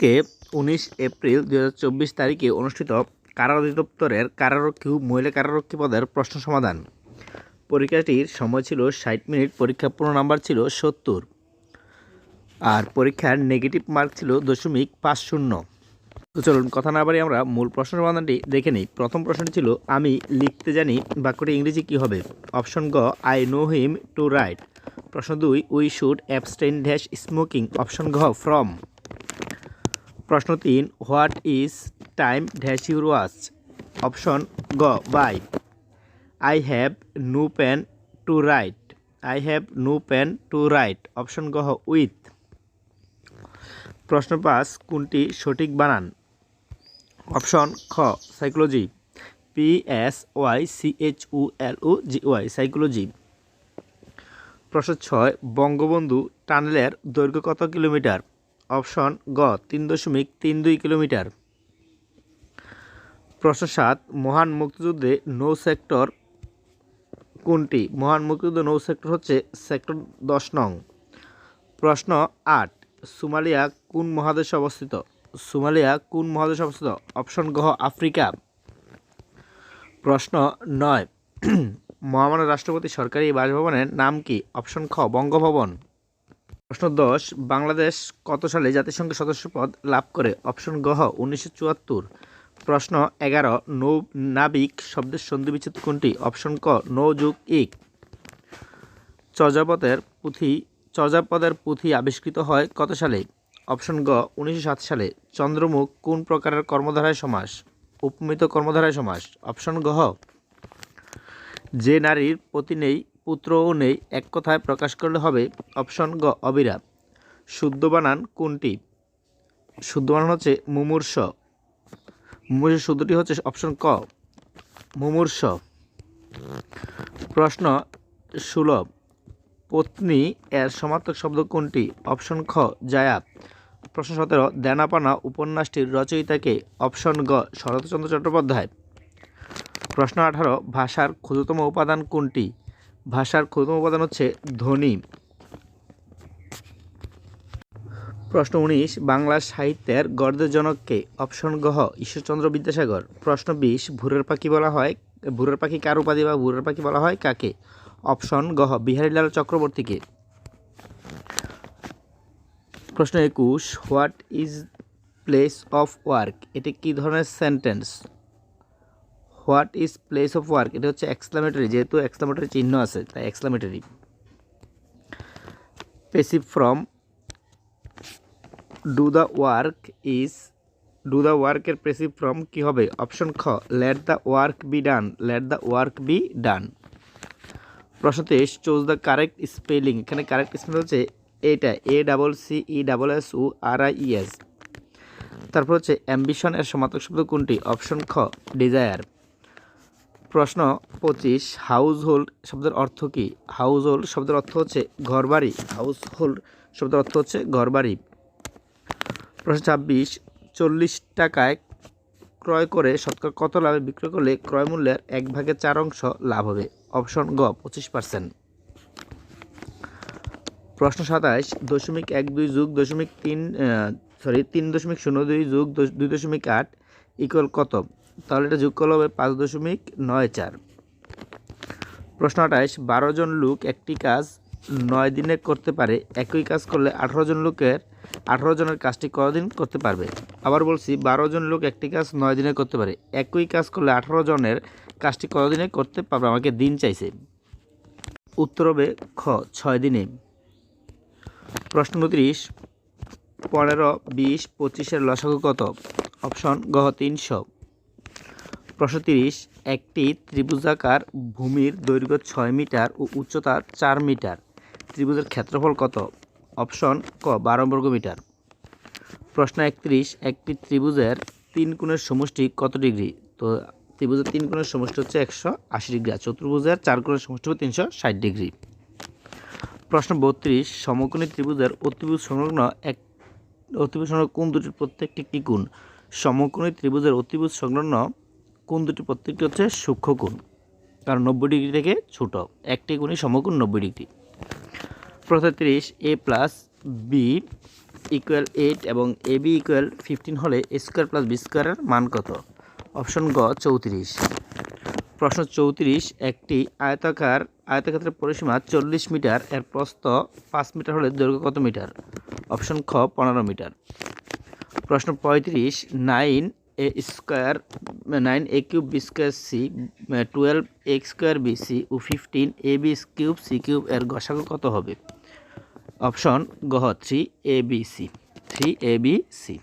আজকে ১৯ এপ্রিল ২০২৪ তারিখে অনুষ্ঠিত কারা অধিদপ্তরের কারারক্ষী ও মহিলা কারারক্ষী পদের প্রশ্ন সমাধান। পরীক্ষাটির সময় ছিল ৬০ মিনিট, পরীক্ষার পূর্ণ নাম্বার ছিল ৭০ আর পরীক্ষার নেগেটিভ মার্ক ছিল 0.50। তো চলুন কথা না বাড়িয়ে আমরা মূল প্রশ্ন সমাধানটি দেখে নিই। প্রথম প্রশ্নটি ছিল আমি লিখতে জানি, বাক্যটি ইংরেজি কী হবে? অপশন গ I know him to right. প্রশ্ন ২ we should abstain dash smoking. Option ঘ ফ্রম। প্রশ্ন ৩ what is time dash your watch. Option গ by. I have no pen to write. I have no pen to write. Option গ with. প্রশ্ন ৫ কোনটি সঠিক বানান? Option খ সাইকোলজি। PSYCHOLOGY psychology. প্রশ্ন ৬ বঙ্গবন্ধু টানেলের দৈর্ঘ্য কত কিলোমিটার? অপশন গ ৩.৩২ কিলোমিটার। প্রশ্ন ৭ মহান মুক্তিযুদ্ধে নৌ সেক্টর কোনটি? মহান মুক্তিযুদ্ধ নৌ সেক্টর হচ্ছে সেক্টর ১০ নং। প্রশ্ন ৮ সোমালিয়া কোন মহাদেশে অবস্থিত? সোমালিয়া কোন মহাদেশে অবস্থিত? অপশন গ আফ্রিকা। প্রশ্ন ৯ মহামান্য রাষ্ট্রপতি সরকারি বাসভবনের নাম কি? অপশন খ বঙ্গভবন। প্রশ্ন ১০ বাংলাদেশ কত সালে জাতিসংঘের সদস্যপদ লাভ করে? অপশন গ ১৯৭৪। প্রশ্ন ১১ নৌ নাবিক শব্দের সন্ধিবিচ্ছেদ কোনটি? অপশন ক নৌ যোগ ইক। চর্যাপদের পুঁথি আবিষ্কৃত হয় কত সালে? অপশন গ ১৯০৭ সালে। চন্দ্রমুখ কোন প্রকারের কর্মধারায় সমাস? উপমিত কর্মধারায় সমাস। অপশন ঘ। যে নারীর পতি নেই পুত্রও নেই এক কথায় প্রকাশ করলে হবে? অপশন গ অবিরা। শুদ্ধ বানান কোনটি? শুদ্ধ বানান হচ্ছে মুমূর্ষ। মুমূর্ষ শুদ্ধটি হচ্ছে অপশন ক মুমূর্ষ। প্রশ্ন ১৬ পত্নী এর সমার্থক শব্দ কোনটি? অপশন খ জায়া। প্রশ্ন ১৭ দেনাপানা উপন্যাসটির রচয়িতাকে? অপশন গ শরৎচন্দ্র চট্টোপাধ্যায়। প্রশ্ন ১৮ ভাষার ক্ষুদ্রতম উপাদান কোনটি? ভাষার ক্ষুদ্রতম উপাদান হচ্ছে ধ্বনি। প্রশ্ন ১৯ বাংলা সাহিত্যের গদ্যের জনককে? অপশন গ ঈশ্বরচন্দ্র বিদ্যাসাগর। প্রশ্ন ২০ ভোরের পাখি কার উপাধি বা ভোরের পাখি বলা হয় কাকে? অপশন গ বিহারীলাল চক্রবর্তীকে। প্রশ্ন ২১ what is place of work, এটি কী ধরনের sentence? What is place of work, এটা হচ্ছে এক্সক্লামেটরি, যেহেতু এক্সক্লামেটরি চিহ্ন আছে তাই exclamatory. Passive form do the ওয়ার্কের প্যাসিভ ফর্ম কী হবে? অপশন খ let the work be done. Let the work be done. প্রশ্ন ২৩ চুজ দ্য কারেক্ট স্পেলিং, এখানে কারেক্ট স্পেলিং হচ্ছে এটা ACCESSORIES। তারপর হচ্ছে অ্যাম্বিশন এর সমার্থক শব্দ কোনটি? অপশন খ ডিজায়ার। প্রশ্ন ২৫ হাউসহোল্ড শব্দের অর্থ কী? হাউসহোল্ড শব্দের অর্থ হচ্ছে ঘরবাড়ি। হাউসহোল্ড শব্দের অর্থ হচ্ছে ঘরবাড়ি। প্রশ্ন ২৬ 40 টাকায় ক্রয় করে শতকরা কত লাভে বিক্রয় করলে ক্রয় মূল্যের 1/4 লাভ হবে? অপশন গ 25%। প্রশ্ন ২৭ .12 যোগ 3.02 যোগ 2.8 ইকুয়াল কত? তাহলে এটা যোগ করলে হবে 5.94। প্রশ্ন ২৮ 12 জন লোক একটি কাজ 9 দিনে করতে পারে, একই কাজ করলে 18 জনের কাজটি কতদিন করতে পারবে? আবার বলছি 12 জন লোক একটি কাজ 9 দিনে করতে পারে, একই কাজ করলে 18 জনের কাজটি কতদিনে করতে পারবে? আমাকে দিন চাইছে। উত্তর হবে খ 6 দিনে। প্রশ্ন 29 15, 20, 25 লসাগু কত? অপশন গ 300। প্রশ্ন 30 একটি ত্রিভুজাকার ভূমির দৈর্ঘ্য 6 মিটার ও উচ্চতা 4 মিটার, ত্রিভুজের ক্ষেত্রফল কত? অপশন ক 12 বর্গমিটার। প্রশ্ন 31 একটি ত্রিভুজের 3 কোণের সমষ্টি কত ডিগ্রি? তো ত্রিভুজের 3 কোণের সমষ্টি হচ্ছে 180 ডিগ্রি, আর চতুর্ভুজের 4 কোণের সমষ্টি হবে 360 ডিগ্রি। প্রশ্ন 32 সমকোণী ত্রিভুজের অতিভুজ সংলগ্ন কোণ দুটির প্রত্যেকটি কি কোণ? সমকোণী ত্রিভুজের অতিভুজ সংলগ্ন কোণ দুটি প্রত্যেকটি হচ্ছে সূক্ষ্ম কোণ, কারণ 90 ডিগ্রি থেকে ছোট। একটি কোণই সমকোণ 90 ডিগ্রি। প্রশ্ন 30 a + b ইকুয়াল 8 এবং এ বি ইকুয়াল 15 হলে এ স্কোয়ার প্লাস বি স্কোয়ারের মান কত? অপশন গ 34। প্রশ্ন 34, একটি আয়তক্ষেত্রের পরিসীমা 40 মিটার, এর প্রস্থ 5 মিটার হলে দৈর্ঘ্য কত মিটার? অপশন খ 15 মিটার। প্রশ্ন 35, 9a cube B square C, 12x square B C ও 15 A B cube C cube এর গসাগু কত হবে? অপশন গ 3 এ বি সি।